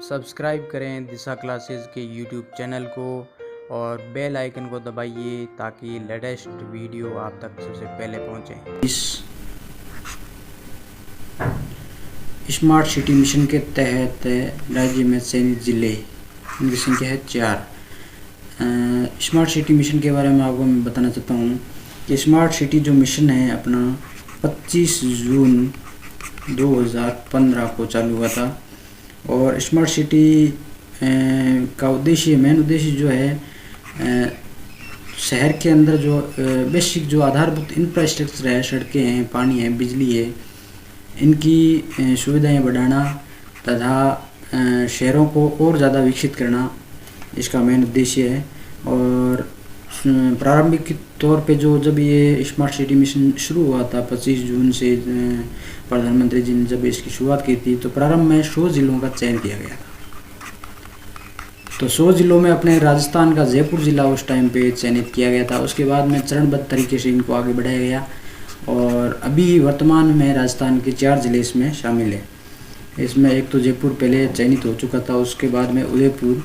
Subscribe करें दिशा classes के YouTube channel को और बेल आइकन को दबाइए ताकि लेटेस्ट वीडियो आप तक सबसे पहले पहुंचे। इस स्मार्ट सिटी मिशन के तहत राज्य में चयनित जिले, उनकी संख्या है 4। स्मार्ट सिटी मिशन के बारे में आपको मैं बताना चाहता हूँ कि स्मार्ट सिटी जो मिशन है अपना 25 जून 2015 को चालू हुआ था। और स्मार्ट सिटी का उद्देश्य, मेन उद्देश्य जो है शहर के अंदर जो बेसिक जो आधारभूत इंफ्रास्ट्रक्चर है, सड़कें हैं, पानी है, बिजली है, इनकी सुविधाएं बढ़ाना तथा शहरों को और ज़्यादा विकसित करना इसका मेन उद्देश्य है। और प्रारंभिक तौर पे जब ये स्मार्ट सिटी मिशन शुरू हुआ था 25 जून से, प्रधानमंत्री जी ने जब इसकी शुरुआत की थी तो प्रारंभ में 100 जिलों का चयन किया गया था। तो 100 जिलों में अपने राजस्थान का जयपुर ज़िला उस टाइम पे चयनित किया गया था। उसके बाद में चरणबद्ध तरीके से इनको आगे बढ़ाया गया और अभी वर्तमान में राजस्थान के 4 ज़िले इसमें शामिल है। इसमें एक तो जयपुर पहले चयनित हो चुका था, उसके बाद में उदयपुर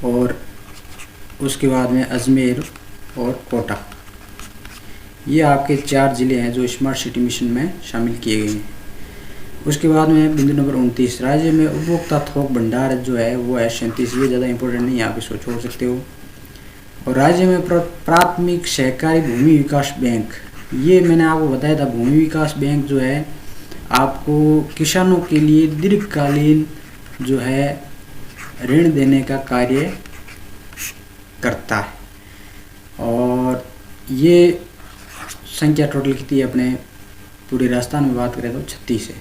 और उसके बाद में अजमेर और कोटा। ये आपके 4 ज़िले हैं जो स्मार्ट सिटी मिशन में शामिल किए गए हैं। उसके बाद में बिंदु नंबर 29, राज्य में उपभोक्ता थोक भंडार जो है वो है 37। ये ज़्यादा इंपॉर्टेंट नहीं है, आप इसको छोड़ सकते हो। और राज्य में प्राथमिक सहकारी भूमि विकास बैंक, ये मैंने आपको बताया था, भूमि विकास बैंक जो है आपको किसानों के लिए दीर्घकालीन जो है ऋण देने का कार्य करता है। और ये संख्या टोटल कितनी है अपने पूरे राजस्थान में बात करें तो 36 है।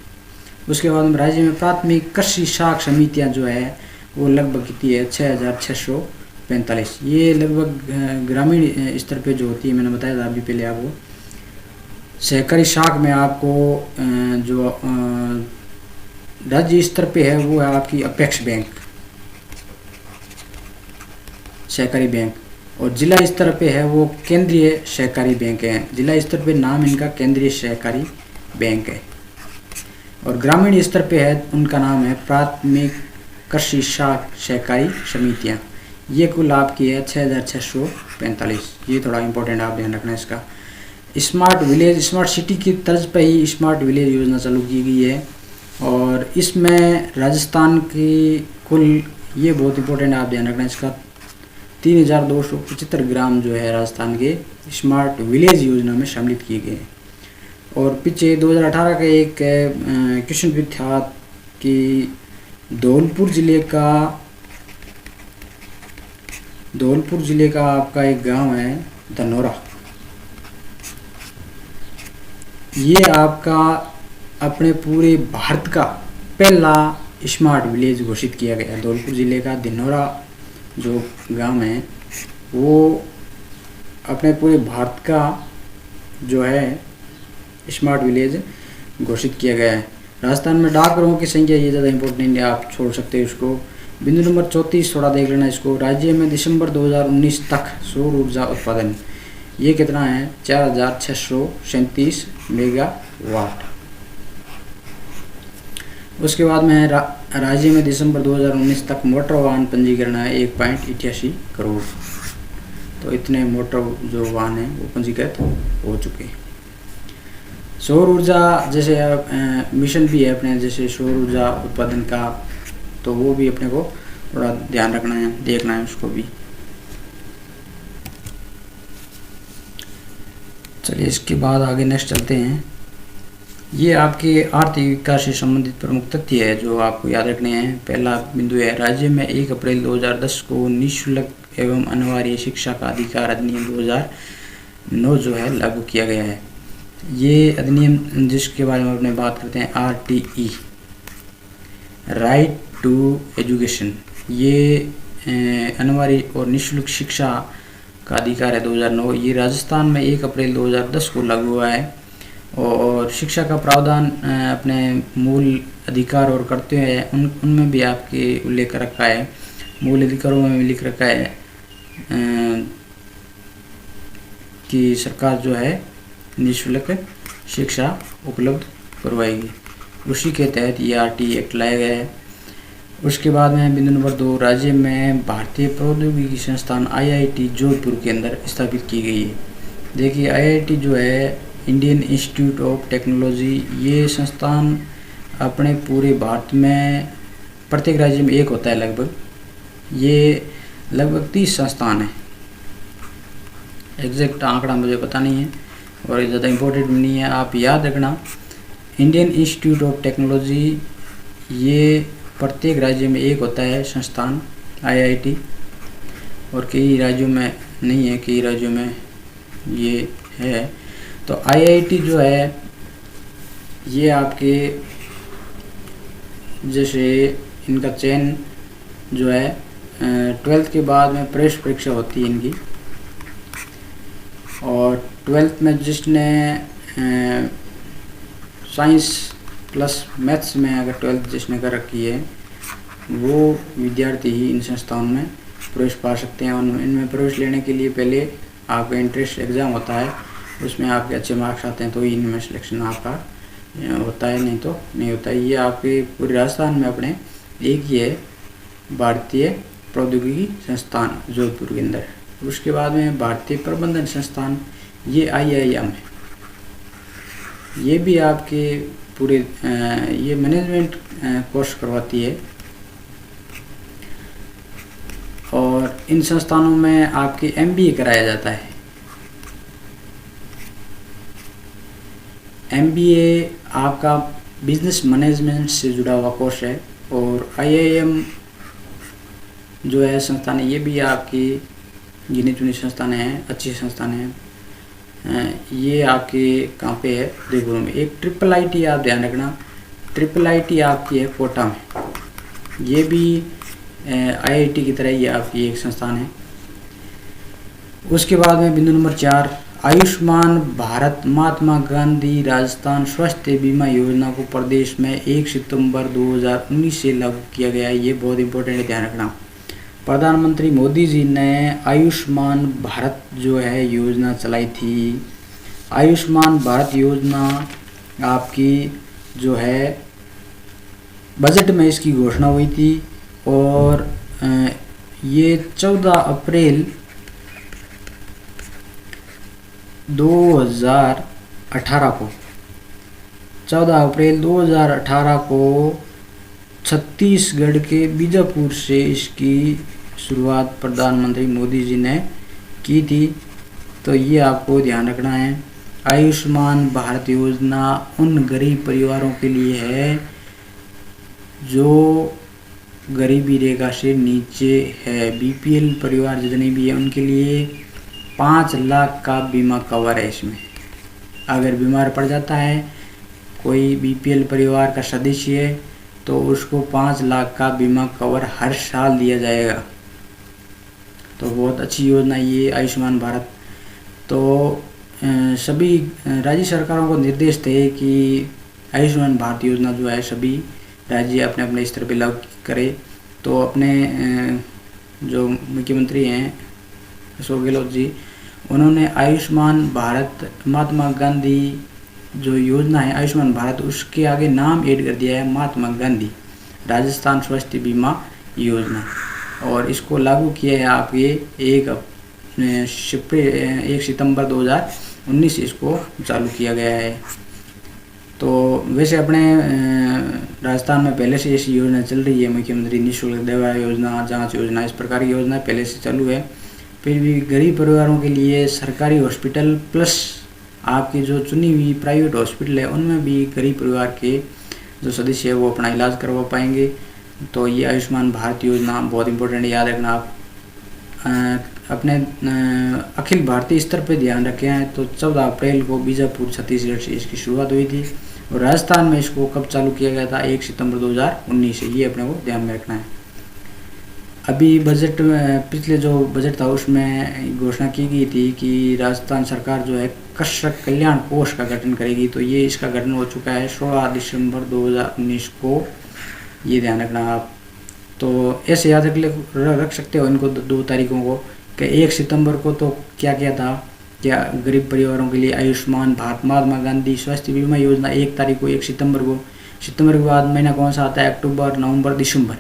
उसके बाद में राज्य में प्राथमिक कृषि साख समितियां जो है वो लगभग कितनी है 6645। ये लगभग ग्रामीण स्तर पे जो होती है, मैंने बताया था अभी पहले आपको। सहकारी साख में आपको जो राज्य स्तर पे है वो है आपकी अपेक्स बैंक, सहकारी बैंक। और जिला स्तर पे है वो केंद्रीय सहकारी बैंक है। जिला स्तर पे नाम इनका केंद्रीय सहकारी बैंक है। और ग्रामीण स्तर पे है उनका नाम है प्राथमिक कृषि साख सहकारी समितियां। ये कुल आपकी है 6645। ये थोड़ा इंपॉर्टेंट आप ध्यान रखना इसका। स्मार्ट विलेज, स्मार्ट सिटी की तर्ज पे ही स्मार्ट विलेज योजना चालू की गई है। और इसमें राजस्थान की कुल, ये बहुत इंपॉर्टेंट आप ध्यान रखना इसका, 3275 ग्राम जो है राजस्थान के स्मार्ट विलेज योजना में शामिल किए गए हैं। और पीछे 2018 के एक क्वेश्चन भी था कि धौलपुर जिले का आपका एक गांव है धनौरा। ये आपका अपने पूरे भारत का पहला स्मार्ट विलेज घोषित किया गया। धौलपुर जिले का धनौरा जो गांव है वो अपने पूरे भारत का जो है स्मार्ट विलेज घोषित किया गया है। राजस्थान में डाकघरों की संख्या, ये ज़्यादा इंपॉर्टेंट नहीं है, आप छोड़ सकते हैं इसको। बिंदु नंबर 34 थोड़ा देख लेना इसको। राज्य में दिसंबर 2019 तक सौर ऊर्जा उत्पादन, ये कितना है 4637 मेगावाट। उसके बाद में राज्य में दिसंबर 2019 तक मोटर वाहन पंजीकरण है 1.88 करोड़। तो इतने मोटर जो वाहन हैं वो पंजीकृत हो चुके हैं। सौर ऊर्जा जैसे मिशन भी है अपने, जैसे सौर ऊर्जा उत्पादन का, तो वो भी अपने को थोड़ा ध्यान रखना है, देखना है उसको भी। चलिए इसके बाद आगे नेक्स्ट चलते हैं। ये आपके आर्थिक विकास से संबंधित प्रमुख तथ्य है जो आपको याद रखने हैं। पहला बिंदु है, राज्य में 1 अप्रैल 2010 को निःशुल्क एवं अनिवार्य शिक्षा का अधिकार अधिनियम 2009 जो है लागू किया गया है। ये अधिनियम जिसके बारे में अपने बात करते हैं RTE, राइट टू एजुकेशन, ये अनिवार्य और निःशुल्क शिक्षा का अधिकार है 2009। ये राजस्थान में 1 अप्रैल 2010 को लागू हुआ है। और शिक्षा का प्रावधान अपने मूल अधिकार और कर्तव्य हैं उनमें भी आपके उल्लेख रखा है। मूल अधिकारों में भी लिख रखा है कि सरकार जो है निःशुल्क शिक्षा उपलब्ध करवाएगी। उसी के तहत ये RT एक्ट लाया गया है। उसके बाद में बिंदु नंबर 2, राज्य में भारतीय प्रौद्योगिकी संस्थान IIT जोधपुर के अंदर स्थापित की गई है। देखिए IIT जो है इंडियन इंस्टीट्यूट ऑफ टेक्नोलॉजी, ये संस्थान अपने पूरे भारत में प्रत्येक राज्य में एक होता है लगभग। ये लगभग 30 संस्थान है, एग्जैक्ट आंकड़ा मुझे पता नहीं है और ज़्यादा इम्पोर्टेंट भी नहीं है, आप याद रखना। इंडियन इंस्टीट्यूट ऑफ टेक्नोलॉजी ये प्रत्येक राज्य में एक होता है संस्थान IIT, और कई राज्यों में नहीं है, कई राज्यों में ये है। तो IIT जो है ये आपके जैसे इनका चयन जो है 12th के बाद में प्रवेश परीक्षा होती है इनकी, और 12th में जिसने साइंस प्लस मैथ्स में अगर 12th जिसने कर रखी है वो विद्यार्थी ही इन संस्थानों में प्रवेश पा सकते हैं। और इनमें प्रवेश लेने के लिए पहले आपका एंट्रेंस एग्ज़ाम होता है, उसमें आपके अच्छे मार्क्स आते हैं तो ही इनमें सिलेक्शन आपका होता है, नहीं तो नहीं होता है। ये आपके पूरे राजस्थान में अपने एक ही है, भारतीय प्रौद्योगिकी संस्थान जोधपुर के अंदर। उसके बाद में भारतीय प्रबंधन संस्थान, ये IIM है, ये भी आपके पूरे ये मैनेजमेंट कोर्स करवाती है, और इन संस्थानों में आपके MBA कराया जाता है। MBA आपका बिजनेस मैनेजमेंट से जुड़ा हुआ कोर्स है, और IIM जो है संस्थान है, ये भी आपकी गिनी चुनी संस्थान हैं, अच्छी संस्थान हैं। ये आपके कहाँ पे है, देवपुर में। एक IIIT आप ध्यान रखना, IIIT आपकी है कोटा में, ये भी IIT की तरह ही आपकी एक संस्थान है। उसके बाद में बिंदु नंबर 4, आयुष्मान भारत महात्मा गांधी राजस्थान स्वास्थ्य बीमा योजना को प्रदेश में 1 सितंबर 2019 से लागू किया गया है। ये बहुत इंपॉर्टेंट है, ध्यान रखना। प्रधानमंत्री मोदी जी ने आयुष्मान भारत जो है योजना चलाई थी। आयुष्मान भारत योजना आपकी जो है बजट में इसकी घोषणा हुई थी, और ये 14 अप्रैल 2018 को 14 अप्रैल 2018 को छत्तीसगढ़ के बीजापुर से इसकी शुरुआत प्रधानमंत्री मोदी जी ने की थी। तो ये आपको ध्यान रखना है। आयुष्मान भारत योजना उन गरीब परिवारों के लिए है जो गरीबी रेखा से नीचे है। BPL परिवार जितने भी है उनके लिए 5 लाख का बीमा कवर है। इसमें अगर बीमार पड़ जाता है कोई BPL परिवार का सदस्य है तो उसको 5 लाख का बीमा कवर हर साल दिया जाएगा। तो बहुत अच्छी योजना ये आयुष्मान भारत। तो सभी राज्य सरकारों को निर्देश थे कि आयुष्मान भारत योजना जो है सभी राज्य अपने अपने स्तर पर लागू करे। तो अपने जो मुख्यमंत्री हैं अशोक गहलोत जी, उन्होंने आयुष्मान भारत महात्मा गांधी जो योजना है आयुष्मान भारत, उसके आगे नाम ऐड कर दिया है महात्मा गांधी राजस्थान स्वास्थ्य बीमा योजना, और इसको लागू किया है आपके 1 सितंबर 2019 से इसको चालू किया गया है। तो वैसे अपने राजस्थान में पहले से ऐसी योजना चल रही है, मुख्यमंत्री निःशुल्क दवा योजना, जांच योजना, इस प्रकार की योजना पहले से चालू है। फिर भी गरीब परिवारों के लिए सरकारी हॉस्पिटल प्लस आपकी जो चुनी हुई प्राइवेट हॉस्पिटल है उनमें भी गरीब परिवार के जो सदस्य है वो अपना इलाज करवा पाएंगे। तो ये आयुष्मान भारत योजना बहुत इंपॉर्टेंट है, याद रखना आप। अपने अखिल भारतीय स्तर पर ध्यान रखें हैं तो 14 अप्रैल को बीजापुर छत्तीसगढ़ से इसकी शुरुआत हुई थी, और राजस्थान में इसको कब चालू किया गया था 1 सितंबर 2019 से। ये अपने को ध्यान में रखना है। अभी बजट में पिछले जो बजट था उसमें घोषणा की गई थी कि राजस्थान सरकार जो है कृषक कल्याण कोष का गठन करेगी। तो ये इसका गठन हो चुका है 16 दिसंबर 2019 को, ये ध्यान रखना आप। तो ऐसे याद रख सकते हो इनको 2 तारीखों को कि 1 सितंबर को तो क्या क्या था, क्या गरीब परिवारों के लिए आयुष्मान भारत महात्मा गांधी स्वास्थ्य बीमा योजना 1 तारीख को 1 सितंबर को, सितंबर के बाद महीना कौन सा आता है? अक्टूबर, नवंबर, दिसंबर।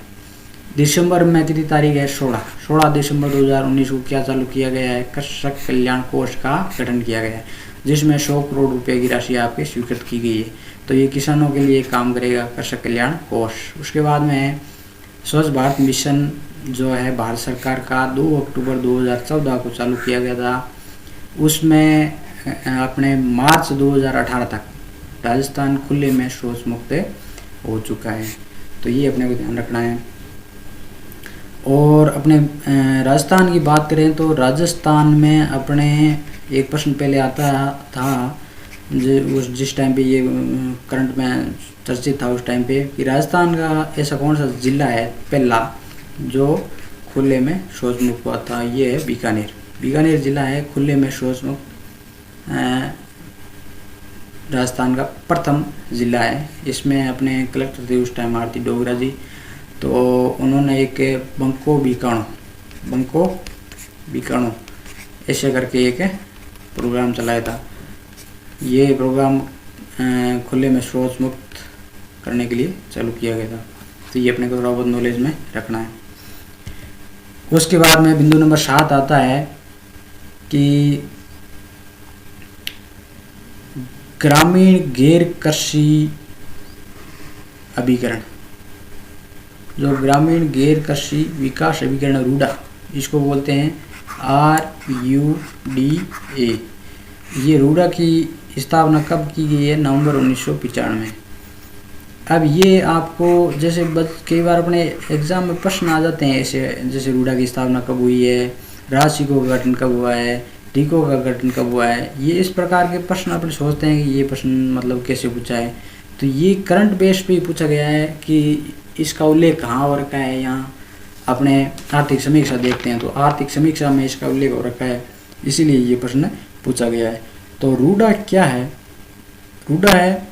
दिसंबर में कितनी तारीख है? 16 दिसंबर 2019 को क्या चालू किया गया है? कृषक कल्याण कोष का गठन किया गया है, जिसमें 100 करोड़ रुपए की राशि आपके स्वीकृत की गई है। तो ये किसानों के लिए काम करेगा कृषक कल्याण कोष। उसके बाद में स्वच्छ भारत मिशन जो है भारत सरकार का 2 अक्टूबर 2014 को चालू किया गया था। उसमें अपने मार्च 2018 तक राजस्थान खुले में शौच मुक्त हो चुका है। तो ये अपने को ध्यान रखना है। और अपने राजस्थान की बात करें तो राजस्थान में अपने एक प्रश्न पहले आता था जिस टाइम पे ये करंट में चर्चित था उस टाइम पे, कि राजस्थान का ऐसा कौन सा जिला है पहला जो खुले में शौच मुक्त हुआ था? ये है बीकानेर। बीकानेर जिला है खुले में शौच मुक्त राजस्थान का प्रथम जिला है। इसमें अपने कलेक्टर थे उस टाइम आरती डोगरा जी, तो उन्होंने एक बंको बीकाणु ऐसे करके एक प्रोग्राम चलाया था। ये प्रोग्राम खुले में शौच मुक्त करने के लिए चालू किया गया था। तो ये अपने को थोड़ा बहुत नॉलेज में रखना है। उसके बाद में बिंदु नंबर 7 आता है कि ग्रामीण गैर कृषि अभिकरण, जो ग्रामीण गैर कृषि विकास अभिकरण रूडा, इसको बोलते हैं RUDA। ये रूडा की स्थापना कब की गई है? नवंबर 1995। अब ये आपको जैसे कई बार अपने एग्जाम में प्रश्न आ जाते हैं ऐसे, जैसे रूडा की स्थापना कब हुई है, राशिको का गठन कब हुआ है, टीको का गठन कब हुआ है, ये इस प्रकार के प्रश्न अपने सोचते हैं कि ये प्रश्न मतलब कैसे पूछा है। तो ये करंट बेस पे ही पूछा गया है कि इसका उल्लेख कहाँ हो रखा है। यहाँ अपने आर्थिक समीक्षा देखते हैं तो आर्थिक समीक्षा में इसका उल्लेख हो रखा है, इसीलिए ये प्रश्न पूछा गया है। तो रूडा क्या है? रूडा है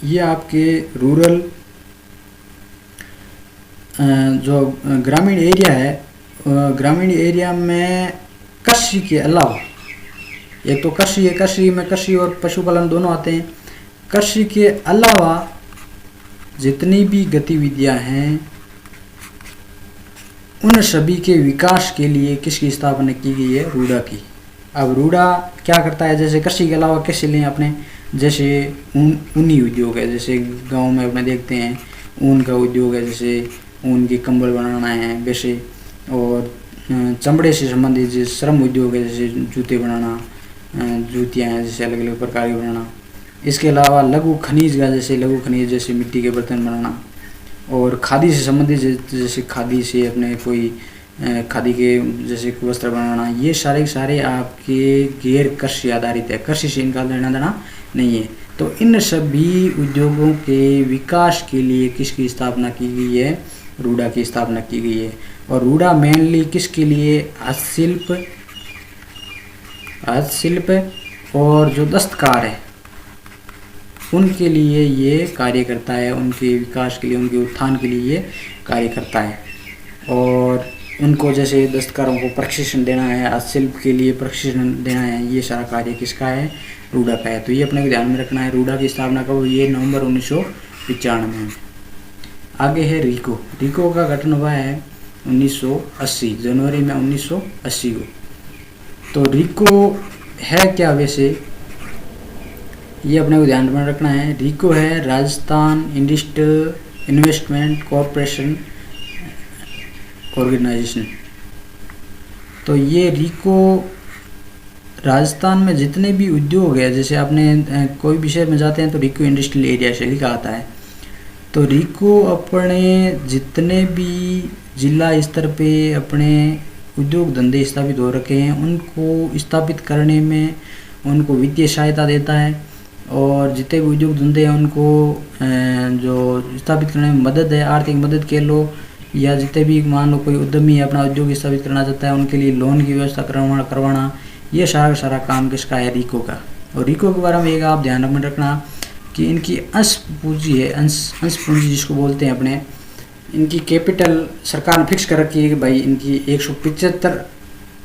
ये आपके रूरल जो ग्रामीण एरिया है, ग्रामीण एरिया में कृषि के अलावा, एक तो कृषि है, कृषि में कृषि और पशुपालन दोनों आते हैं। कृषि के अलावा जितनी भी गतिविधियां हैं उन सभी के विकास के लिए किसकी स्थापना की गई है? रूडा की। अब रूडा क्या करता है? जैसे कृषि के अलावा कैसे लें अपने, जैसे ऊनी उद्योग है, जैसे गांव में अपने देखते हैं ऊन का उद्योग है, जैसे ऊन के कंबल बनाना है वैसे, और चमड़े से संबंधित जैसे श्रम उद्योग है, जैसे जूते बनाना, जूतियाँ हैं जैसे अलग अलग प्रकार की बनाना। इसके अलावा लघु खनिज का, जैसे लघु खनिज जैसे मिट्टी के बर्तन बनाना, और खादी से संबंधित जैसे खादी से अपने कोई खादी के जैसे वस्त्र बनाना, ये सारे आपके गैर कृषि आधारित है, कृषि से इनका लेना देना नहीं है। तो इन सभी उद्योगों के विकास के लिए किसकी स्थापना की गई है? रूडा की स्थापना की गई है। और रूडा मेनली किसके लिए? हस्तशिल्प और जो दस्तकार है उनके लिए ये कार्य करता है, उनके विकास के लिए, उनके उत्थान के लिए ये कार्य करता है। और उनको जैसे दस्तकारों को प्रशिक्षण देना है, हस्तशिल्प के लिए प्रशिक्षण देना है, ये सारा कार्य किसका है? रूडा का है। तो ये अपने को ध्यान में रखना है। रूडा की स्थापना कब हुई है? नवंबर 1995 में। आगे है रीको। रीको का गठन हुआ है 1980, जनवरी में 1980 को। तो रीको है क्या वैसे, ये अपने को ध्यान में रखना है। रीको है Rajasthan industrial investment corporation organisation. तो ये रीको राजस्थान में जितने भी उद्योग है, जैसे आपने कोई भी शहर में जाते हैं तो रीको इंडस्ट्रियल एरिया से लिखा आता है। तो रीको अपने जितने भी जिला स्तर पे अपने उद्योग धंधे स्थापित हो रखे हैं उनको स्थापित करने में उनको वित्तीय सहायता देता है, और जितने भी उद्योग धंधे हैं उनको जो स्थापित करने में मदद है, आर्थिक मदद के लो, या जितने भी मान लो कोई उद्यमी अपना उद्योग स्थापित करना चाहता है उनके लिए लोन की व्यवस्था करवाना, ये सारा काम किसका है? रीको का। और रीको के बारे में एक आप ध्यान में रखना कि इनकी अंश पूंजी है, अंश पूंजी जिसको बोलते हैं अपने, इनकी कैपिटल सरकार ने फिक्स कर रखी है कि भाई इनकी 175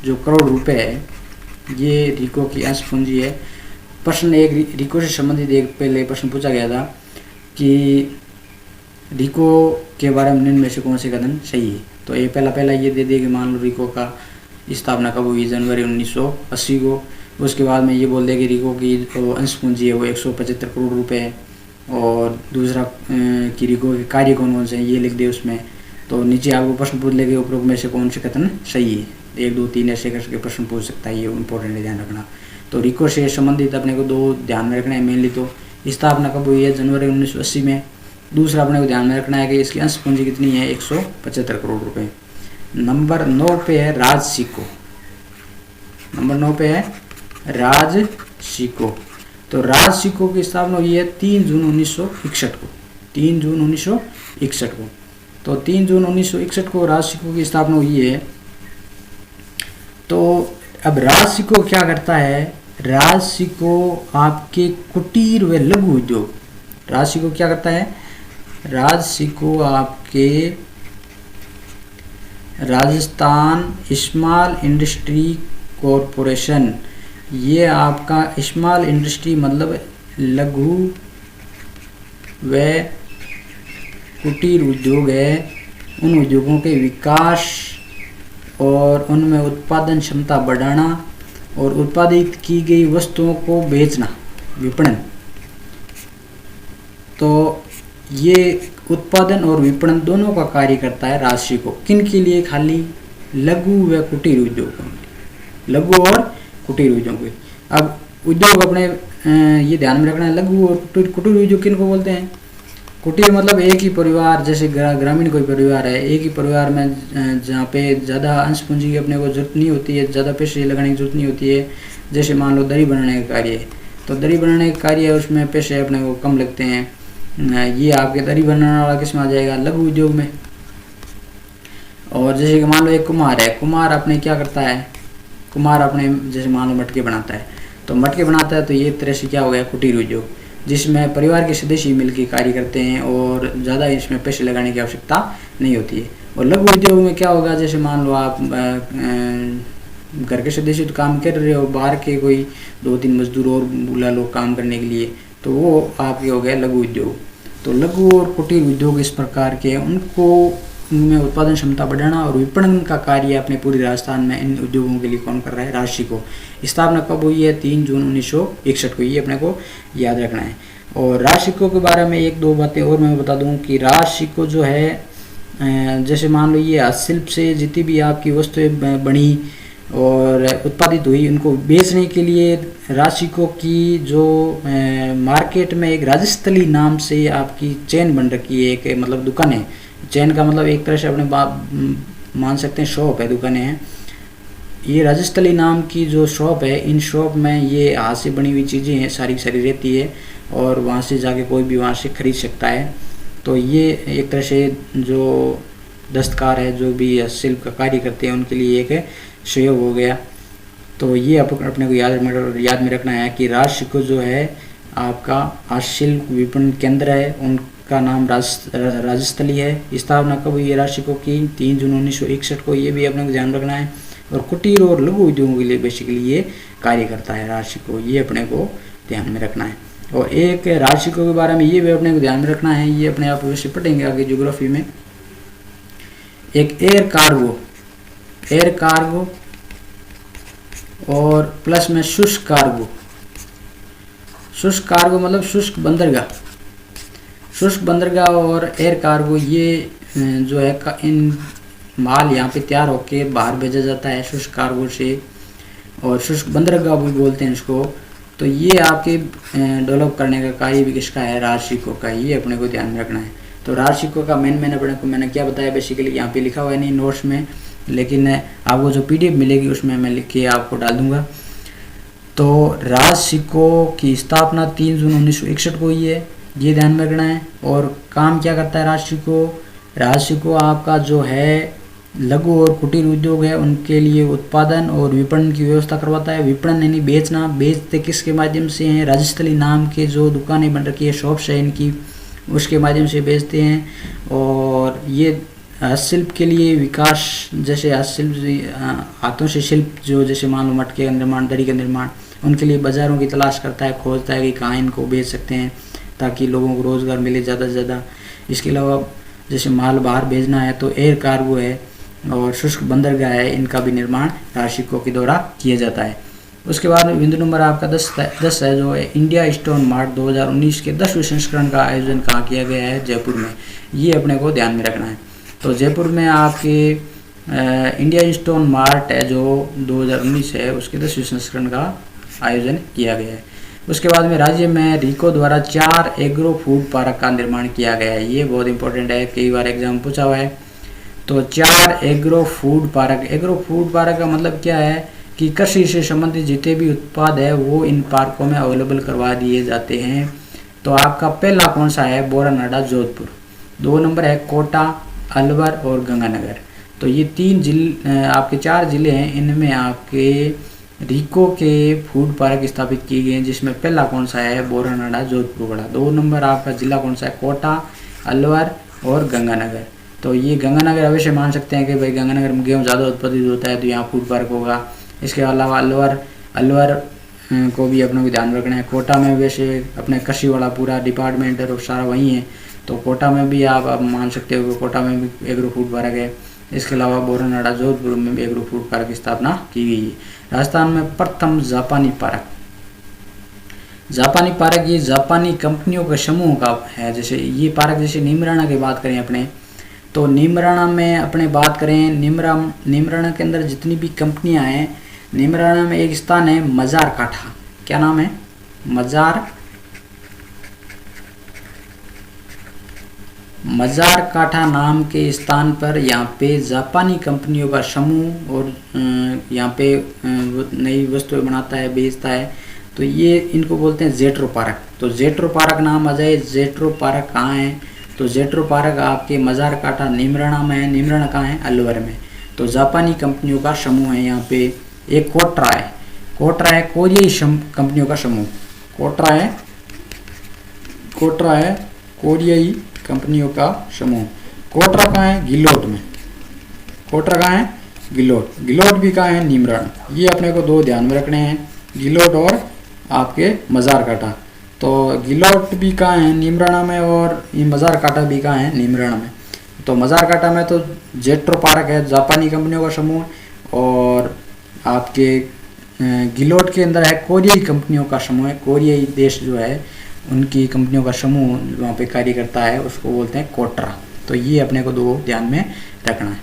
जो करोड़ रुपए है ये रीको की अंश पूंजी है। प्रश्न एक रीको से संबंधित एक पहले प्रश्न पूछा गया था कि रिको के बारे में निम्न में से कौन से कथन सही है। तो ये पहला ये दे दे कि मान लो रिको का स्थापना कब हुई, जनवरी 1980 को। उसके बाद में ये बोल दे कि रिको की जो अंश पूंजी है वो 175 करोड़ रुपए है। और दूसरा कि रिको के कार्य कौन कौन से हैं ये लिख दे उसमें। तो नीचे आपको प्रश्न पूछ लेंगे उपरोक्त में से कौन से कथन सही है, 1 2 3 ऐसे करके प्रश्न पूछ सकता है, ये इंपॉर्टेंट है, ध्यान रखना। तो रिको से संबंधित अपने को 2 ध्यान में रखना है मेनली। तो स्थापना कब हुई है, जनवरी 1980 में। दूसरा अपने को ध्यान में रखना है कि इसकी अंश पूंजी कितनी है, 175 करोड़ रुपए। नंबर 9 पे है राज सिको। नंबर 9 पे है राज सिको। तो राज सिको की स्थापना हुई है 3 जून 1961 को। 3 जून 1961 को। तो 3 जून 1961 को राज सिको की स्थापना हुई है। तो अब राज सिको क्या करता है, राज सिको आपके कुटीर व लघु उद्योग, राज सिको क्या करता है, राज सिको आपके राजस्थान स्मॉल इंडस्ट्री कॉरपोरेशन, ये आपका स्मॉल इंडस्ट्री मतलब लघु व कुटीर उद्योग है, उन उद्योगों के विकास और उनमें उत्पादन क्षमता बढ़ाना और उत्पादित की गई वस्तुओं को बेचना, विपणन। तो ये उत्पादन और विपणन दोनों का कार्य करता है राज सिको। किन के लिए, खाली लघु व कुटीर उद्योगों के, लघु और कुटीर उद्योग के। अब उद्योग अपने ये ध्यान में रखना है, लघु और कुटीर उद्योग किन को बोलते हैं। कुटीर मतलब एक ही परिवार, जैसे ग्रामीण कोई परिवार है, एक ही परिवार में जहाँ पे ज़्यादा अंश पूंजी की अपने को जरूरत नहीं होती है, ज़्यादा पैसे लगाने की जरूरत नहीं होती है। जैसे मान लो दरी बनाने का कार्य है, तो दरी बनाने का कार्य है, उसमें पैसे अपने को कम लगते हैं। ये आपके दरी बनाने वाला किस में आ जाएगा, लघु उद्योग में। और जैसे कि मान लो एक कुम्हार है, कुम्हार अपने क्या करता है, कुम्हार अपने जैसे मान लो मटके बनाता है, तो मटके बनाता है, तो ये तरह से क्या हो गया, कुटीर उद्योग, जिसमें परिवार के सदस्य मिलकर कार्य करते हैं और ज़्यादा इसमें पैसे लगाने की आवश्यकता नहीं होती है। और लघु उद्योग में क्या होगा, जैसे मान लो आप घर के सदस्य तो काम कर रहे हो, बाहर के कोई 2-3 मजदूर और बुला लो काम करने के लिए, तो वो आपके हो गया लघु उद्योग। तो लघु और कुटीर उद्योग इस प्रकार के, उनको उनमें उत्पादन क्षमता बढ़ाना और विपणन का कार्य अपने पूरे राजस्थान में इन उद्योगों के लिए कौन कर रहा है, राज सिको। स्थापना कब हुई है, 3 जून 1961 को, ये अपने को याद रखना है। और राज सिको के बारे में 1-2 बातें और मैं बता दूं कि राज सिको जो है, जैसे मान लो ये हस्तशिल्प से जितनी भी आपकी वस्तुएं बनी और उत्पादित हुई, उनको बेचने के लिए राज सिको की जो मार्केट में एक राजस्थली नाम से आपकी चेन बन रखी है, एक मतलब दुकान है। चैन का मतलब एक तरह से अपने मान सकते हैं शॉप है, दुकानें हैं। ये राजस्थली नाम की जो शॉप है, इन शॉप में ये हाथ से बनी हुई चीज़ें हैं, सारी सारी रहती है, और वहाँ से जाके कोई भी वहाँ से खरीद सकता है। तो ये एक तरह से जो दस्तकार है, जो भी शिल्प का कार्य करते हैं, उनके लिए एक सहयोग हो गया। तो ये अपने को याद में रखना है कि राज सिको जो है आपका हस्तशिल्प विपणन केंद्र है, उनका नाम राजस्थली है। स्थापना कब हुई है राज सिको की, 3 जून 1961 को, ये भी अपने को ध्यान रखना है। और कुटीर और लघु उद्योगों के लिए बेसिकली ये कार्य करता है राज सिको, ये अपने को ध्यान में रखना है। और एक राज सिको के बारे में ये भी अपने को ध्यान में रखना है, ये अपने आप वैसे पढ़ेंगे आगे ज्योग्राफी में। एक एयर कार्गो और प्लस में शुष्क कार्गो। शुष्क कार्गो मतलब शुष्क बंदरगाह, शुष्क बंदरगाह और एयर कार्गो, ये जो है इन माल यहाँ पे तैयार होके बाहर भेजा जाता है शुष्क कार्गो से, और शुष्क बंदरगाह भी बोलते हैं इसको। तो ये आपके डेवलप करने का कार्य भी किसका है, राज सिको का, ये अपने को ध्यान में रखना है। तो राज सिको का मेन अपने को मैंने क्या बताया, बेसिकली यहाँ पे लिखा हुआ है नहीं नोट्स में, लेकिन आपको जो PDF मिलेगी उसमें मैं लिख के आपको डाल दूंगा। तो राज सिको की स्थापना 3 जून 1961 को हुई है, ये ध्यान में रखना है। और काम क्या करता है राज सिको, राज सिको आपका जो है लघु और कुटीर उद्योग है, उनके लिए उत्पादन और विपणन की व्यवस्था करवाता है। विपणन यानी बेचना, बेचते किसके माध्यम से हैं, राजस्थली नाम के जो दुकानें बन रखी है, शॉप्स है इनकी, उसके माध्यम से बेचते हैं। और ये हस्तशिल्प के लिए विकास, जैसे हस्तशिल्प हाथों से शिल्प जो, जैसे मान लो मटके का निर्माण, दरी का निर्माण, उनके लिए बाज़ारों की तलाश करता है, खोजता है कि कहाँ इनको बेच सकते हैं। ताकि लोगों को रोज़गार मिले ज़्यादा से ज़्यादा। इसके अलावा जैसे माल बाहर भेजना है तो एयर कार्गो है और शुष्क बंदरगाह है, इनका भी निर्माण राशिकों के द्वारा किया जाता है। उसके बाद में बिंदु नंबर आपका 10 है जो है इंडिया स्टोन मार्ट 2019 के 10वें संस्करण का आयोजन कहाँ किया गया है? जयपुर में। ये अपने को ध्यान में रखना है। तो जयपुर में आपके इंडिया स्टोन मार्ट है जो 2019 है, उसके 10वें संस्करण का आयोजन किया गया है। उसके बाद में राज्य में रीको द्वारा 4 एग्रो फूड पार्क का निर्माण किया गया है। ये बहुत इंपॉर्टेंट है, कई बार एग्जाम पूछा हुआ है। तो 4 एग्रो फूड पार्क का मतलब क्या है कि कृषि से संबंधित जितने भी उत्पाद है वो इन पार्कों में अवेलेबल करवा दिए जाते हैं। तो आपका पहला कौन सा है? बोरानाडा जोधपुर। 2 नंबर है कोटा, अलवर और गंगानगर। तो ये 3 जिले आपके 4 जिले हैं, इनमें आपके रीको के फूड पार्क स्थापित किए गए हैं, जिसमें पहला कौन सा है? बोरानाडा जोधपुर बड़ा। 2 नंबर आपका जिला कौन सा है? कोटा, अलवर और गंगानगर। तो ये गंगानगर अवश्य मान सकते हैं कि भाई गंगानगर में गेहूँ ज़्यादा उत्पादित होता है तो यहाँ फूड पार्क होगा। इसके अलावा अलवर को भी अपने को ध्यान रखना है। कोटा में वैसे अपने कृषि वाला पूरा डिपार्टमेंट और सारा वहीं है, तो कोटा में भी आप मान सकते हो कि कोटा में भी एग्रो फूड पार्क है। इसके अलावा बोरानाडा जोधपुर में भी एग्रो फूड पार्क की स्थापना की गई है। राजस्थान में प्रथम जापानी पार्क ये जापानी कंपनियों के समूह का है। जैसे ये पार्क जैसे नीमराणा की बात करें अपने, तो नीमराणा में अपने बात करें, नीमराणा के अंदर जितनी भी कंपनियां हैं, नीमराणा में एक स्थान है मजार काठा। क्या नाम है? मजार काठा नाम के स्थान पर यहाँ पे जापानी कंपनियों का समूह और यहाँ पे नई वस्तुएं बनाता है, बेचता है। तो ये इनको बोलते हैं जेट्रो पार्क। तो जेट्रो पार्क नाम आ जाए। जेट्रो पार्क कहाँ है? तो जेट्रो पार्क आपके मजार काठा नीमराणा में है। नीमराणा कहाँ है? अलवर में। तो जापानी कंपनियों का समूह है यहाँ पे। एक कोटरा है कोरियाई कंपनियों का समूह। कोटरा है कोरियाई कंपनियों का समूह। कोटरा कहाँ है? गिलोट में। कोटरा कहाँ है? गिलोट भी कहाँ है? नीमराणा। ये अपने को 2 ध्यान में रखने हैं, गिलोट और आपके मजार काठा। तो गिलोट भी कहाँ है? नीमराणा में, और ये मजार काठा भी कहाँ है? नीमराणा में। तो मजार काठा में तो जेट्रो पार्क है, जापानी कंपनियों का समूह, और आपके गिलोट के अंदर है कोरियाई कंपनियों का समूह है। कोरियाई देश जो है उनकी कंपनियों का समूह वहाँ पे कार्य करता है, उसको बोलते हैं कोटरा। तो ये अपने को 2 ध्यान में रखना है।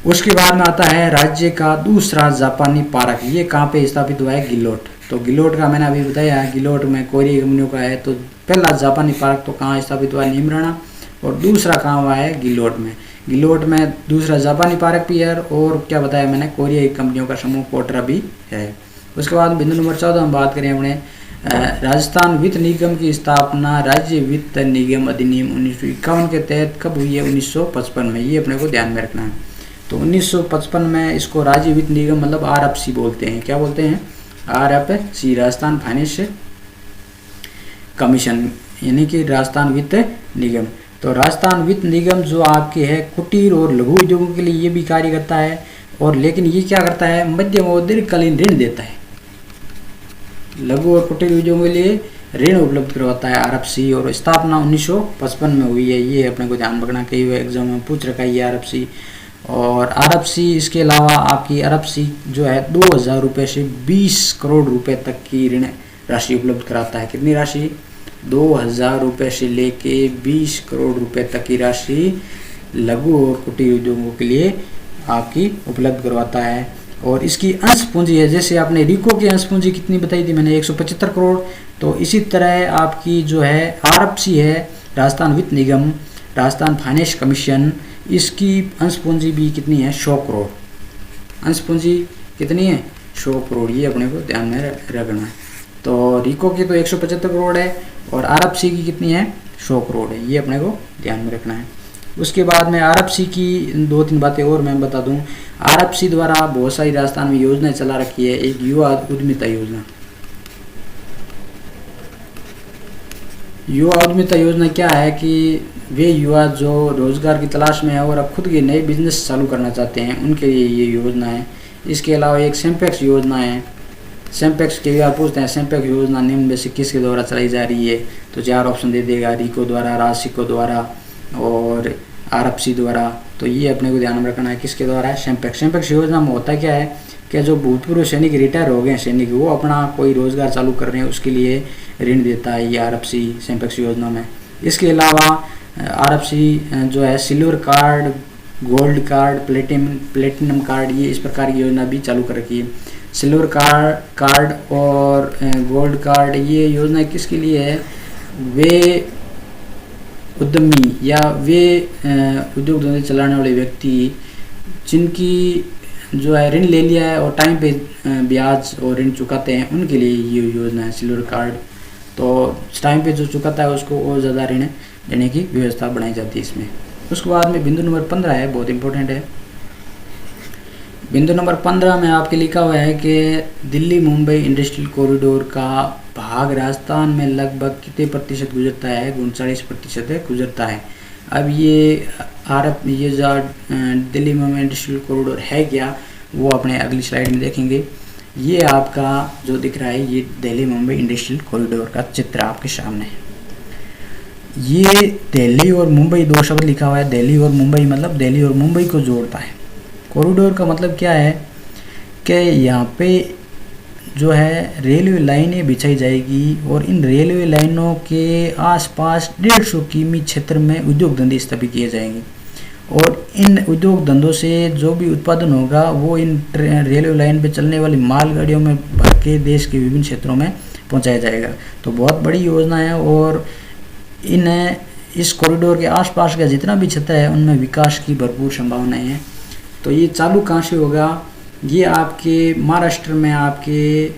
उसके बाद में आता है राज्य का दूसरा जापानी पार्क। ये कहाँ पे स्थापित हुआ है? गिलोट। तो गिलोट का मैंने अभी बताया, गिलोट में कोरियाई कंपनियों का है। तो पहला जापानी पार्क तो कहाँ स्थापित हुआ है? नीमराणा। और दूसरा कहाँ हुआ है? गिलोट में। गिलोट में दूसरा जापानी पार्क भी है, और क्या बताया मैंने? कोरियाई कंपनियों का समूह कोटरा भी है। उसके बाद बिंदु नंबर 14 हम बात करें अपने राजस्थान वित्त निगम की स्थापना राज्य वित्त निगम अधिनियम 1951 के तहत कब हुई है? 1955 में। ये अपने को ध्यान में रखना है। तो 1955 में इसको राज्य वित्त निगम मतलब RFC बोलते हैं। क्या बोलते हैं? RFC, राजस्थान फाइनेंस कमीशन, यानी कि राजस्थान वित्त निगम। तो राजस्थान वित्त निगम जो आपके है कुटीर और लघु उद्योगों के लिए ये भी कार्य करता है, और लेकिन ये क्या करता है? मध्यम और दीर्घकालीन ऋण देता है। लघु और कुटीर उद्योगों के लिए ऋण उपलब्ध करवाता है RFC, और स्थापना 1955 में हुई है। ये अपने को ध्यान रखना, कई एग्जाम में पूछ रखा है ये RFC। और RFC इसके अलावा आपकी RFC जो है 2000 रुपये से 20 करोड़ रुपए तक की ऋण राशि उपलब्ध कराता है। कितनी राशि? 2000 रुपये से लेके 20 करोड़ रुपए तक की राशि लघु और कुटीर उद्योगों के लिए आपकी उपलब्ध करवाता है। और इसकी अंश पूंजी है, जैसे आपने रीको की अंश पूंजी कितनी बताई थी मैंने? 175 करोड़। तो इसी तरह आपकी जो है RFC है, राजस्थान वित्त निगम, राजस्थान फाइनेंस कमीशन, इसकी अंश पूंजी भी कितनी है? 100 करोड़। अंश पूंजी कितनी है? 100 करोड़। ये अपने को ध्यान में रखना है। तो रीको की तो 175 करोड़ है, और RFC की कितनी है? 100 करोड़ है। ये अपने को ध्यान में रखना है। उसके बाद में RFC की 2-3 बातें और मैं बता दूं। RFC द्वारा बहुत सारी राजस्थान में योजनाएं चला रखी है। एक युवा उद्यमिता योजना। युवा उद्यमिता योजना क्या है कि वे युवा जो रोजगार की तलाश में है और अब खुद के नए बिजनेस चालू करना चाहते हैं, उनके लिए ये योजना है। इसके अलावा एक सेम्पेक्स योजना है। सेम्पेक्स के आप पूछते हैं सेम्पेक्स योजना निम्न में से किसके द्वारा चलाई जा रही है, तो 4 ऑप्शन दे देगा, रिको द्वारा, राशिको द्वारा और आरएफसी द्वारा। तो ये अपने को ध्यान में रखना है किसके द्वारा है, सेम्पेक्स। सेम्पेक्स योजना में होता क्या है कि जो भूतपूर्व सैनिक रिटायर हो गए सैनिक, वो अपना कोई रोजगार चालू कर रहे हैं उसके लिए ऋण देता है ये आरएफसी सेम्पेक्स योजना में। इसके अलावा आरएफसी जो है silver card, gold card, platinum card, ये इस प्रकार की योजना भी चालू कर रखी है। सिल्वर कार्ड और गोल्ड कार्ड ये योजना किसके लिए है, वे उद्यमी या वे उद्योग धंधे चलाने वाले व्यक्ति जिनकी जो है ऋण ले लिया है और टाइम पे ब्याज और ऋण चुकाते हैं, उनके लिए ये योजना है सिल्वर कार्ड। तो टाइम पे जो चुकाता है उसको और ज़्यादा ऋण देने की व्यवस्था बनाई जाती है इसमें। उसके बाद में बिंदु नंबर 15 है, बहुत इंपॉर्टेंट है। बिंदु नंबर 15 में आपके लिखा हुआ है कि दिल्ली मुंबई इंडस्ट्रियल कॉरिडोर का भाग राजस्थान में लगभग कितने प्रतिशत गुजरता है, 39% गुजरता है। अब ये जो दिल्ली मुंबई इंडस्ट्रियल कॉरिडोर है क्या, वो अपने अगली स्लाइड में देखेंगे। ये आपका जो दिख रहा है ये दिल्ली मुंबई इंडस्ट्रियल कॉरिडोर का चित्र आपके सामने है। ये दिल्ली और मुंबई 2 शब्द लिखा हुआ है, दिल्ली और मुंबई मतलब दिल्ली और मुंबई को जोड़ता है। कॉरिडोर का मतलब क्या है कि यहाँ पे जो है रेलवे लाइनें बिछाई जाएगी और इन रेलवे लाइनों के आसपास 150 किमी क्षेत्र में उद्योग धंधे स्थापित किए जाएंगे और इन उद्योग धंधों से जो भी उत्पादन होगा वो इन रेलवे लाइन पे चलने वाली मालगाड़ियों में भर के देश के विभिन्न क्षेत्रों में पहुंचाया जाएगा। तो बहुत बड़ी योजना है और इस कॉरिडोर के आसपास का जितना भी क्षेत्र है उनमें विकास की भरपूर संभावनाएं हैं। तो ये चालू कहाँ से होगा, ये आपके महाराष्ट्र में आपके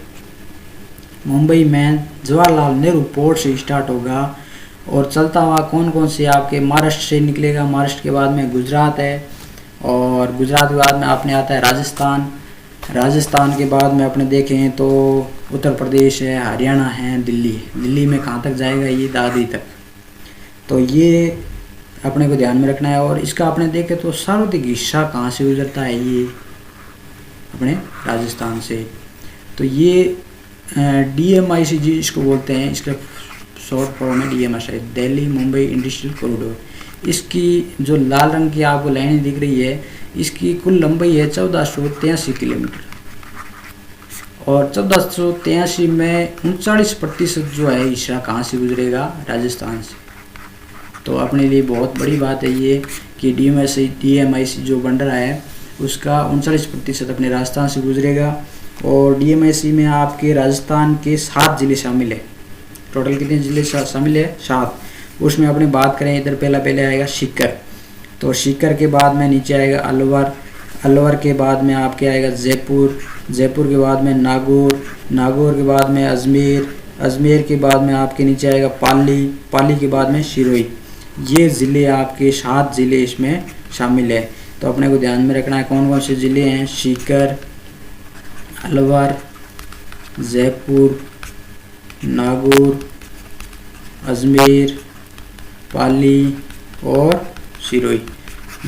मुंबई में जवाहरलाल नेहरू पोर्ट से स्टार्ट होगा और चलता हुआ कौन कौन से आपके महाराष्ट्र से निकलेगा। महाराष्ट्र के बाद में गुजरात है और गुजरात के बाद में आपने आता है राजस्थान, राजस्थान के बाद में अपने देखें तो उत्तर प्रदेश है, हरियाणा है, दिल्ली में कहाँ तक जाएगा, ये दादरी तक। तो ये अपने को ध्यान में रखना है। और इसका आपने देखे तो सर्वाधिक हिस्सा कहाँ से गुजरता है, ये अपने राजस्थान से। तो ये DMIC जी इसको बोलते हैं, इसका शॉर्ट फॉर्म है DMIC, Delhi Mumbai industrial corridor. इसकी जो लाल रंग की आपको लाइनें दिख रही है, इसकी कुल लंबाई है 1483 किलोमीटर और 1483 में 39% जो है हिस्सा कहाँ से गुजरेगा, राजस्थान से। तो अपने लिए बहुत बड़ी बात है ये कि DMIC जो बन रहा है उसका 39% अपने राजस्थान से गुजरेगा। और DMIC में आपके राजस्थान के 7 जिले शामिल है। टोटल कितने जिले शामिल है, 7। उसमें अपने बात करें इधर पहले आएगा सीकर, तो सीकर के बाद में नीचे आएगा अलवर, अलवर के बाद में आपके आएगा जयपुर, जयपुर के बाद में नागौर, नागौर के बाद में अजमेर, अजमेर के बाद में आपके नीचे आएगा पाली, पाली के बाद में सिरोही। ये ज़िले आपके 7 ज़िले इसमें शामिल है। तो अपने को ध्यान में रखना है कौन कौन से ज़िले हैं, सीकर, अलवर, जयपुर, नागौर, अजमेर, पाली और सिरोही।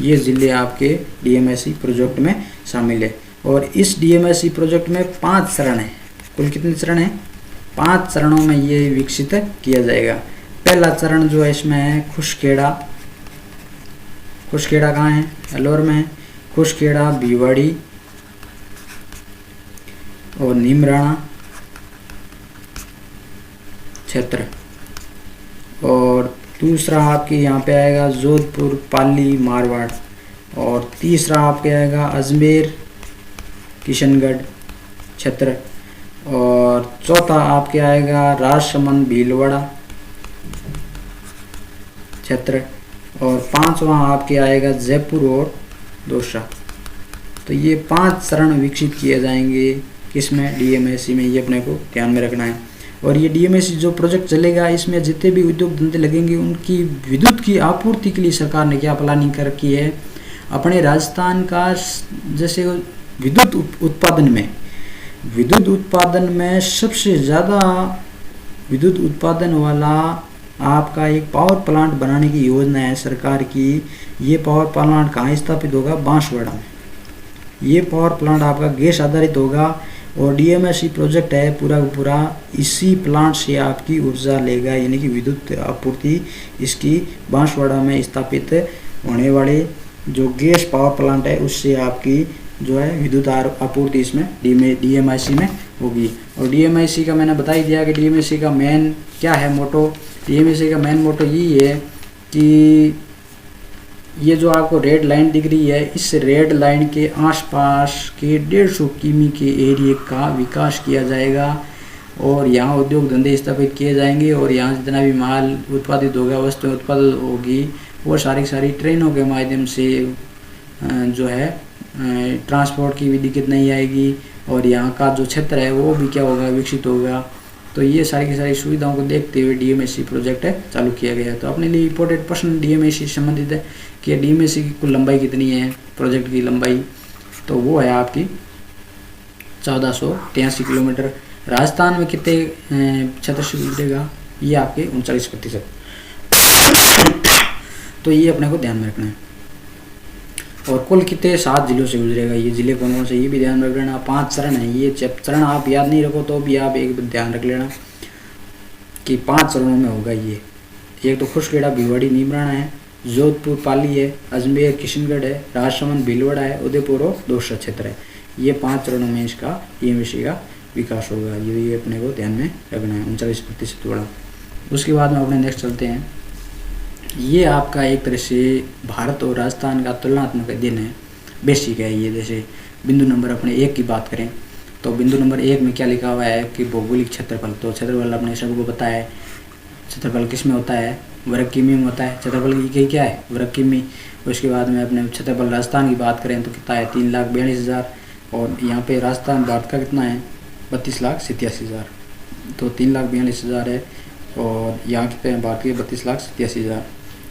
ये ज़िले आपके DMIC प्रोजेक्ट में शामिल है। और इस DMIC प्रोजेक्ट में 5 चरण है। कुल कितने चरण हैं, 5 चरणों में ये विकसित किया जाएगा। पहला चरण जो है इसमें है खुशखेड़ा, खुशखेड़ा कहाँ है, अलवर में है। खुशखेड़ा, भिवाड़ी और नीमराणा क्षेत्र। और दूसरा आपके यहाँ पे आएगा जोधपुर, पाली, मारवाड़। और तीसरा आपके आएगा अजमेर, किशनगढ़ क्षेत्र। और चौथा आपके आएगा राजसमंद, भीलवाड़ा क्षेत्र। और 5वां आपके आएगा जयपुर और दौसा। तो ये 5 चरण विकसित किए जाएंगे किसमें, DMIC में। ये अपने को ध्यान में रखना है। और ये DMIC जो प्रोजेक्ट चलेगा इसमें जितने भी उद्योग धंधे लगेंगे उनकी विद्युत की आपूर्ति के लिए सरकार ने क्या प्लानिंग कर रखी है। अपने राजस्थान का जैसे विद्युत उत्पादन में सबसे ज़्यादा विद्युत उत्पादन वाला आपका एक पावर प्लांट बनाने की योजना है सरकार की। ये पावर प्लांट कहाँ स्थापित होगा, बांसवाड़ा में। ये पावर प्लांट आपका गैस आधारित होगा और डीएमएससी प्रोजेक्ट है पूरा का पूरा इसी प्लांट से आपकी ऊर्जा लेगा, यानी कि विद्युत आपूर्ति इसकी बांसवाड़ा में स्थापित होने वाले जो गैस पावर प्लांट है उससे आपकी जो है विद्युत आपूर्ति इसमें डीएमआईसी में होगी। और डीएमआईसी का मैंने बता ही दिया कि डीएमआईसी का मेन क्या है मोटो। डीएमआईसी का मेन मोटो यही है कि ये जो आपको रेड लाइन दिख रही है, इस रेड लाइन के आसपास के 150 किमी के एरिया का विकास किया जाएगा और यहाँ उद्योग धंधे स्थापित किए जाएंगे और यहाँ जितना भी माल उत्पादित होगा, वस्तु उत्पादित होगी, वो सारी ट्रेनों के माध्यम से जो है ट्रांसपोर्ट की भी दिक्कत नहीं आएगी और यहाँ का जो क्षेत्र है वो भी क्या होगा, विकसित होगा। तो ये सारी की सारी सुविधाओं को देखते हुए डीएमएससी प्रोजेक्ट है चालू किया गया है। तो अपने लिए इम्पोर्टेंट प्रश्न डीएमएससी से संबंधित है कि डीएमएससी की कुल लंबाई कितनी है, प्रोजेक्ट की लंबाई, तो वो है आपकी 1483 किलोमीटर। राजस्थान में कितने क्षेत्र से गुजरेगा, ये आपके 39%। तो ये अपने को ध्यान में रखना है। और कुल कितने 7 जिलों से गुजरेगा, ये जिले कौन कौन से ये भी ध्यान रख लेना। 5 चरण है, ये चरण आप याद नहीं रखो तो भी आप एक ध्यान रख लेना कि 5 चरणों में होगा ये। एक तो खुशखेड़ा भिवाड़ी नीमराना है, जोधपुर पाली है, अजमेर किशनगढ़ है, राजसमंद भीलवाड़ा है, उदयपुर और दौसा क्षेत्र है। ये 5 चरणों में इसका डीएमएससी का विकास होगा, ये अपने को ध्यान में रखना है। 39% बड़ा। उसके बाद में अपने नेक्स्ट चलते हैं। ये आपका एक तरह से भारत और राजस्थान का तुलनात्मक अध्ययन है, बेसिक है ये। जैसे बिंदु नंबर अपने 1 की बात करें तो बिंदु नंबर 1 में क्या लिखा हुआ है कि भौगोलिक क्षेत्रफल। तो क्षेत्रफल अपने सबको पता है, क्षेत्रफल किस में होता है, वर्ग किमी में होता है। क्षेत्रफल की इकाई क्या है, वर्ग किमी। उसके बाद में अपने क्षेत्रफल राजस्थान की बात करें तो कितना है, 3,42,000। और यहाँ पे राजस्थान भारत का कितना है, 32,87,000। तो 3,42,000 है और यहाँ कितने हैं, भारत के 32,87,000।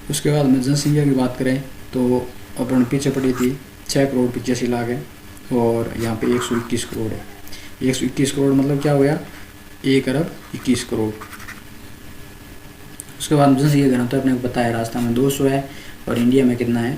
उसके बाद में जनसंख्या की बात करें तो अपन पीछे पड़ी थी 6,85,00,000 है और यहाँ पे 121 करोड़ है। 121 करोड़ मतलब क्या हो गया, 1,21 करोड़। उसके बाद जनसंख्या घनत्व अपने को पता है, राजस्थान में 200 है और इंडिया में कितना है,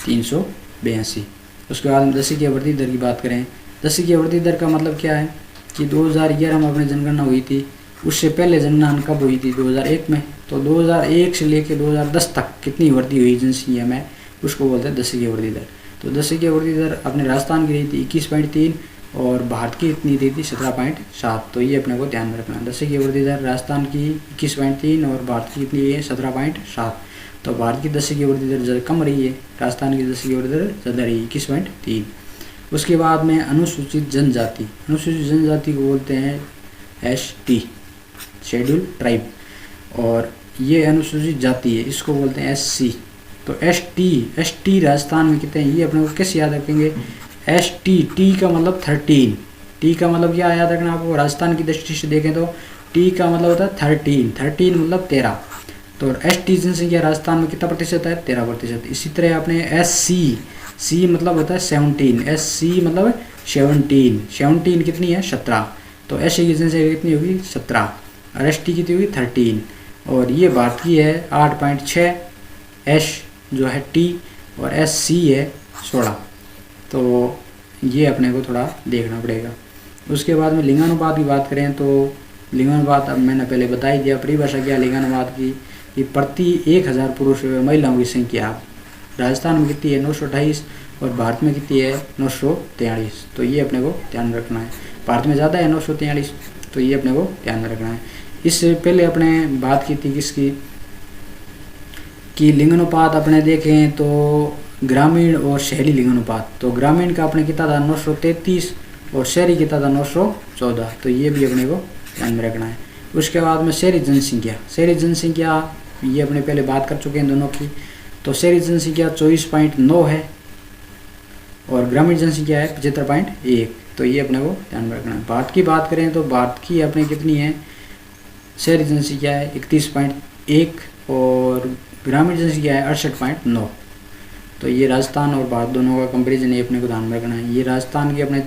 382। उसके बाद दशक की वृद्धि दर की बात करें, दशक की वृद्धि दर का मतलब क्या है कि 2011 में अपनी जनगणना हुई थी, उससे पहले जनगणना कब हुई थी, 2001 में। तो 2001 से लेकर 2010 तक कितनी वृद्धि हुई जनसंख्या में, उसको बोलते हैं दशकीय वृद्धि दर। तो दशकीय वृद्धि दर अपने राजस्थान की रही थी 21.3 और भारत की इतनी रही थी 17.7। तो ये अपने को ध्यान में रखना। दशकीय वृद्धि दर राजस्थान की 21.3 और भारत की इतनी है 17.7। तो भारत की दशकीय वृद्धि दर ज़्यादा कम रही है, राजस्थान की दशकीय वृद्धि दर ज़्यादा रही है 21.3। उसके बाद में अनुसूचित जनजाति, अनुसूचित जनजाति को बोलते हैं ST, शेड्यूल ट्राइब, और ये अनुसूचित जाति है, इसको बोलते हैं SC। तो ST राजस्थान में कितने हैं, ये अपने को कैसे याद रखेंगे, ST, T का मतलब 13, T का मतलब क्या याद रखना आपको, राजस्थान की दृष्टि से देखें तो T का मतलब होता है 13 मतलब 13। तो ST जनसंख्या राजस्थान में कितना प्रतिशत है, 13%। इसी तरह अपने C मतलब होता है 17, SC मतलब 17 कितनी है, 17। तो SC की जनसंख्या कितनी होगी, 17 और ST कितनी होगी, 13। और ये भारत की है 8.6, S जो है T और SC है 16। तो ये अपने को थोड़ा देखना पड़ेगा। उसके बाद में लिंगानुपात की बात करें तो लिंगानुपात अब मैंने पहले बता ही दिया, परिभाषा क्या लिंगानुपात की, कि प्रति 1,000 पुरुष व महिलाओं की संख्या राजस्थान में कितनी है, 928 और भारत में कितनी है, 943। तो ये अपने को ध्यान रखना है, भारत में ज़्यादा है 943, तो ये अपने को ध्यान में रखना है। इससे पहले अपने बात की थी किसकी, कि लिंगानुपात अपने देखें तो ग्रामीण और शहरी लिंगानुपात। तो ग्रामीण का अपने कितना था, 933 और शहरी कितना था, 914। तो ये भी अपने को ध्यान में रखना है। उसके बाद में शहरी जनसंख्या ये अपने पहले बात कर चुके हैं दोनों की। तो शहरी जनसंख्या 24.9 है और ग्रामीण जनसंख्या है 75.1। तो ये अपने को ध्यान में रखना है। भारत की बात करें तो भारत की अपने कितनी है, शहरी जनसंख्या है 31.1 और ग्रामीण जनसंख्या है 68.9। तो ये राजस्थान और भारत दोनों का कंपैरिजन है, अपने को ध्यान में रखना है। ये राजस्थान की अपने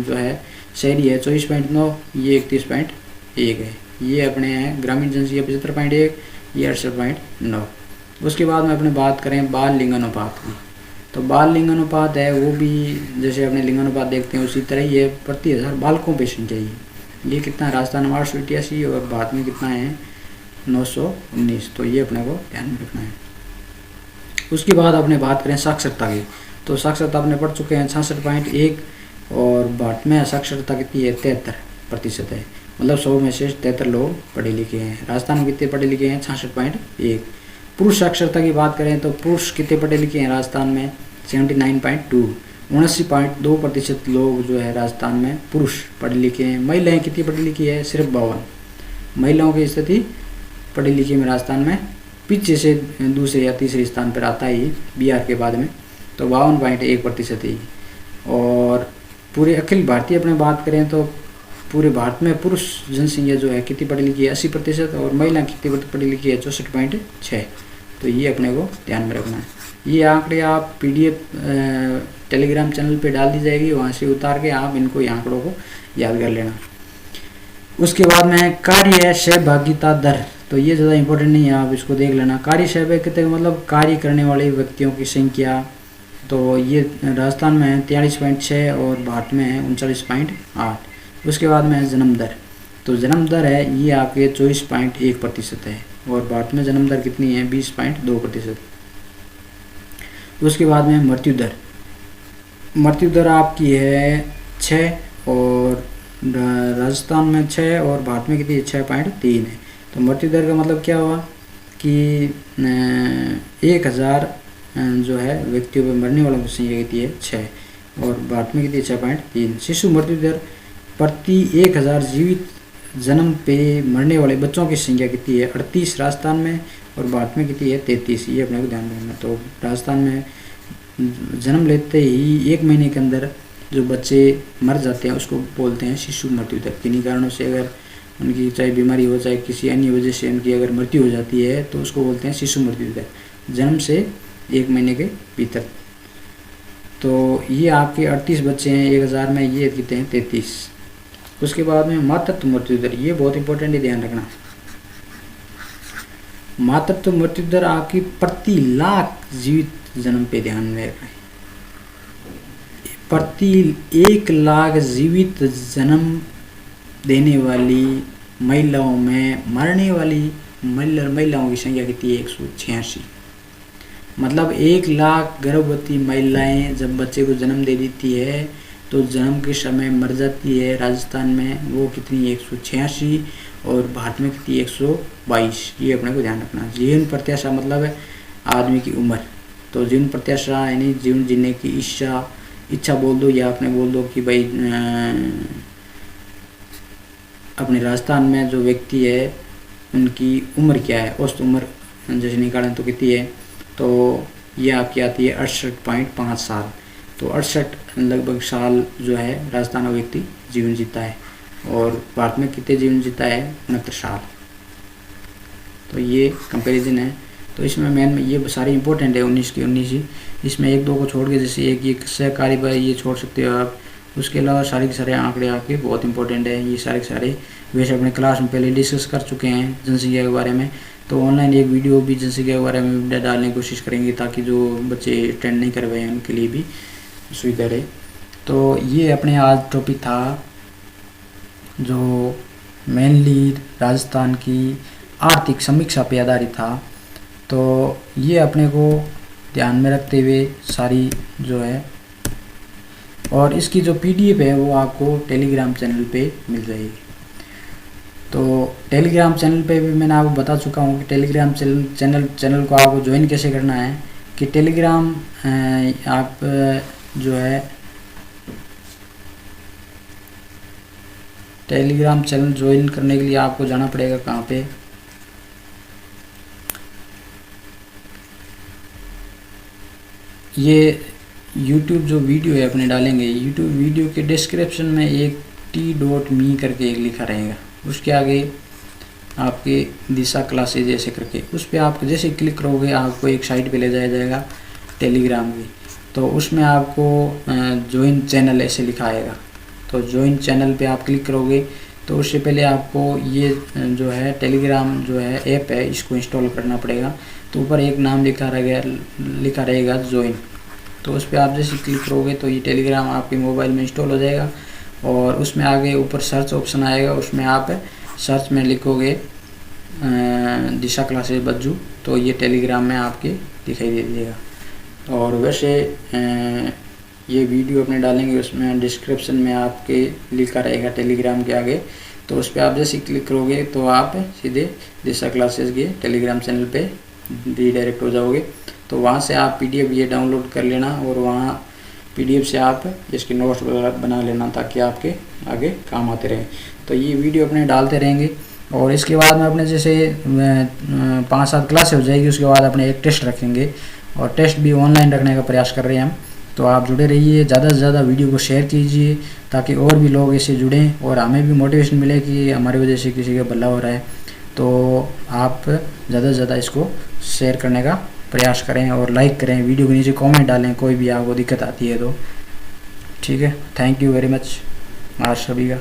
जो है शहरी है 24.9, ये 31.1 है। ये अपने हैं ग्रामीण जनसंख्या 75.1, ये 68.9। उसके बाद में अपने बात करें बाल लिंगानुपात की। तो बाल लिंगानुपात है वो भी जैसे अपने लिंगानुपात देखते हैं उसी तरह ही है, प्रति 1000 बालकों पे संख्या ये कितना है, राजस्थान में 888 और भारत में कितना है 919। तो ये अपने को ध्यान में रखना है। उसके बाद अपने बात करें साक्षरता की, तो साक्षरता अपने पढ़ चुके हैं 66.1 और भारत में साक्षरता कितनी है 73% है, मतलब 100 में से 73 लोग पढ़े लिखे हैं। राजस्थान में कितने पढ़े लिखे हैं 66.1। पुरुष साक्षरता की बात करें तो पुरुष कितने पढ़े लिखे हैं राजस्थान में 79.2, 79.2% लोग जो है राजस्थान में पुरुष पढ़े लिखे हैं। महिलाएं कितनी पढ़ी लिखी है सिर्फ 52, महिलाओं की स्थिति पढ़ी लिखी में राजस्थान में पीछे से दूसरे या तीसरे स्थान पर आता है बिहार के बाद में, तो 52.1% ही। और पूरे अखिल भारतीय अपने बात करें तो पूरे भारत में पुरुष जनसंख्या जो है कितनी पढ़ी लिखी है 80% और महिला कितनी पढ़ी लिखी है 64.6। तो ये अपने को ध्यान में रखना है। ये आंकड़े आप PDF टेलीग्राम चैनल पे डाल दी जाएगी, वहाँ से उतार के आप इनको आंकड़ों को याद कर लेना। उसके बाद में कार्य सहभागिता दर, तो ये ज़्यादा इंपॉर्टेंट नहीं है, आप इसको देख लेना। कार्य सहभागिता मतलब कार्य करने वाले व्यक्तियों की संख्या, तो ये राजस्थान में है 43.6 और भारत में है 39.8। उसके बाद में है जन्म दर, तो जन्म दर है ये आपके 24.1% है और भारत में जन्म दर कितनी है 20.2%। उसके बाद में मृत्यु दर, मृत्यु दर आपकी है 6 और राजस्थान में 6 और भारत में कितनी है 6.3 है। तो मृत्यु दर का मतलब क्या हुआ कि 1000 जो है व्यक्तियों पर मरने वालों की संख्या कितनी है 6 और भारत में कितनी है 6.3। शिशु मृत्यु दर प्रति 1000 जीवित जन्म पे मरने वाले बच्चों की संख्या कितनी है 38 राजस्थान में और भारत में कितनी है 33। ये अपने को ध्यान रखना। तो राजस्थान में जन्म लेते ही 1 महीने के अंदर जो बच्चे मर जाते हैं उसको बोलते हैं शिशु मृत्यु दर। किन्हीं कारणों से अगर उनकी चाहे बीमारी हो चाहे किसी अन्य वजह से उनकी अगर मृत्यु हो जाती है तो उसको बोलते हैं शिशु मृत्यु दर, जन्म से 1 महीने के भीतर। तो ये आपके 38 बच्चे हैं 1000 में, ये कितने हैं 33। उसके बाद में मातृत्व मृत्यु दर, ये बहुत इंपॉर्टेंट है, ध्यान रखना। मातृत्व मृत्यु दर आपकी प्रति लाख जीवित जन्म पे ध्यान में रखें। प्रति 1 लाख जीवित जन्म देने वाली महिलाओं में मरने वाली महिलाओं की संख्या कितनी है 186। मतलब 1 लाख गर्भवती महिलाएं जब बच्चे को जन्म दे देती है तो जन्म के समय मर जाती है राजस्थान में, वो कितनी 186 और भारत में कितनी 122। ये अपने को ध्यान रखना। जीवन प्रत्याशा मतलब है आदमी की उम्र, तो जीवन प्रत्याशा यानी जीवन जीने की इच्छा बोल दो या अपने बोल दो कि भाई अपने राजस्थान में जो व्यक्ति है उनकी उम्र क्या है, औसत उम्र जैसे निकालें तो कितनी है, तो ये आपकी आती है 68.5 साल। तो 68 लगभग साल जो है राजस्थान का व्यक्ति जीवन जीता है और भारत में कितने जीवन जीता है 69 साल। तो ये कंपैरिजन है। तो इसमें मेन में ये सारी इंपॉर्टेंट है 19 की 19 ही, इसमें 1-2 को छोड़ के जैसे एक ये सहकारी भाई ये छोड़ सकते हो आप। उसके अलावा सारे के सारे आंकड़े आपके बहुत इंपॉर्टेंट है। ये सारे के सारे वैसे अपने क्लास में पहले डिस्कस कर चुके हैं जनसंख्या के बारे में, तो ऑनलाइन एक वीडियो भी जनसंख्या के बारे में डालने की कोशिश करेंगे ताकि जो बच्चे अटेंड नहीं कर पाए हैं उनके लिए भी सुविधा रहे। तो ये अपने आज टॉपिक था जो मेनली राजस्थान की आर्थिक समीक्षा पे आधारित था। तो ये अपने को ध्यान में रखते हुए सारी जो है, और इसकी जो PDF है वो आपको टेलीग्राम चैनल पे मिल जाएगी। तो टेलीग्राम चैनल पे भी मैंने आपको बता चुका हूँ कि टेलीग्राम चैनल को आपको ज्वाइन कैसे करना है। कि टेलीग्राम आप जो है टेलीग्राम चैनल ज्वाइन करने के लिए आपको जाना पड़ेगा कहाँ पे, ये YouTube जो वीडियो है अपने डालेंगे, YouTube वीडियो के डिस्क्रिप्शन में एक t.me करके एक लिखा रहेगा, उसके आगे आपके दिशा क्लासेज ऐसे करके उस पर आप जैसे क्लिक करोगे आपको एक साइट पे ले जाया जाएगा टेलीग्राम की। तो उसमें आपको ज्वाइन चैनल ऐसे लिखा आएगा। तो ज्वाइन चैनल पे आप क्लिक करोगे तो उससे पहले आपको ये जो है टेलीग्राम जो है ऐप है इसको इंस्टॉल करना पड़ेगा। तो ऊपर एक नाम लिखा रहेगा ज्वाइन, तो उस पर आप जैसे क्लिक करोगे तो ये टेलीग्राम आपके मोबाइल में इंस्टॉल हो जाएगा और उसमें आगे ऊपर सर्च ऑप्शन आएगा, उसमें आप सर्च में लिखोगे दिशा क्लासेस बज्जू, तो ये टेलीग्राम में आपके दिखाई दे देगा। और वैसे ये वीडियो अपने डालेंगे उसमें डिस्क्रिप्शन में आपके लिखा रहेगा टेलीग्राम के आगे, तो उस पर आप जैसे क्लिक करोगे तो आप सीधे दिशा क्लासेस के टेलीग्राम चैनल पे रीडायरेक्ट हो जाओगे। तो वहाँ से आप PDF ये डाउनलोड कर लेना और वहाँ PDF से आप इसके नोट्स बना लेना ताकि आपके आगे काम आते रहे। तो ये वीडियो अपने डालते रहेंगे और इसके बाद में अपने जैसे 5-7 क्लास हो जाएगी, उसके बाद अपने एक टेस्ट रखेंगे और टेस्ट भी ऑनलाइन रखने का प्रयास कर रहे हैं हम। तो आप जुड़े रहिए, ज़्यादा से ज़्यादा वीडियो को शेयर कीजिए ताकि और भी लोग इससे जुड़ें और हमें भी मोटिवेशन मिले कि हमारी वजह से किसी का भला हो रहा है। तो आप ज़्यादा से ज़्यादा इसको शेयर करने का प्रयास करें और लाइक करें, वीडियो के नीचे कमेंट डालें कोई भी आपको दिक्कत आती है तो। ठीक है, थैंक यू वेरी मच आप सभी का।